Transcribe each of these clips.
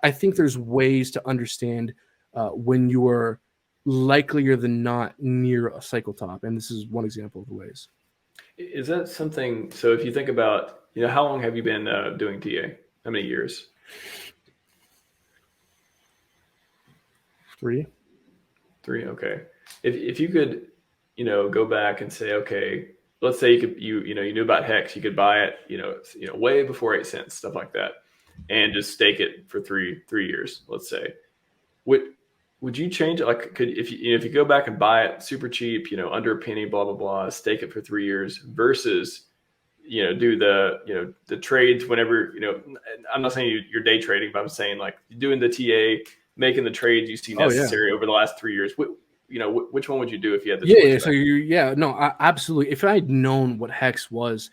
I think there's ways to understand when you are likelier than not near a cycle top, and this is one example of the ways. Is that something? So if you think about, how long have you been doing TA? How many years? 3. 3. Okay. If you could, go back and say, okay, let's say you knew about Hex, you could buy it, way before 8 cents, stuff like that, and just stake it for three years, let's say. Would would you change it? Like, could if you go back and buy it super cheap, under a penny, blah blah blah, stake it for 3 years versus do the trades whenever, I'm not saying you're day trading, but I'm saying like doing the TA, making the trades you see Oh yeah. necessary over the last 3 years. Which one would you do if you had the Yeah, choice yeah. So back? absolutely. If I had known what Hex was,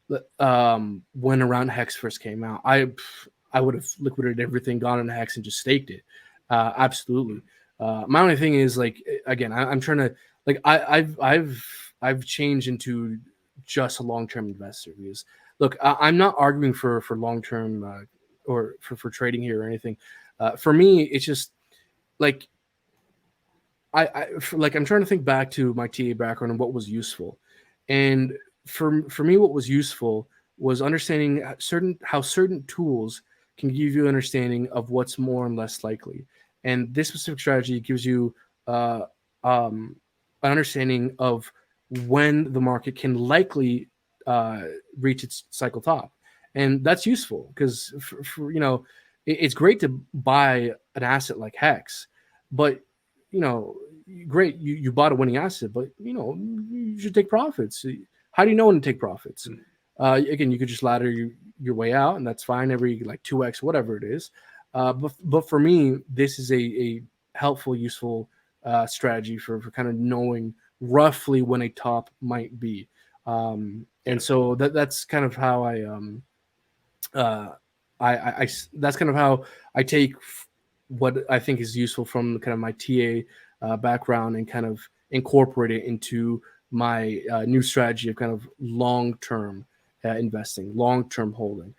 when around Hex first came out, I would have liquidated everything, gone into Hex, and just staked it. Absolutely. My only thing is, like, again, I'm trying to, like, I've changed into just a long term investor because, look, I'm not arguing for long term or for trading here or anything. For me, it's just like I'm trying to think back to my TA background and what was useful, and for me, what was useful was understanding how certain tools can give you understanding of what's more and less likely, and this specific strategy gives you uh, um, an understanding of when the market can likely uh, reach its cycle top, and that's useful because it's great to buy an asset like Hex, but you know, great, you bought a winning asset, but you should take profits. How do you know when to take profits? Again, you could just ladder your way out, and that's fine every like 2x, whatever it is. But for me, this is a helpful, useful strategy for kind of knowing roughly when a top might be. Yeah. And so that's kind of how uh, that's kind of how I take what I think is useful from kind of my TA background and kind of incorporate it into my new strategy of kind of long term investing, long term holding.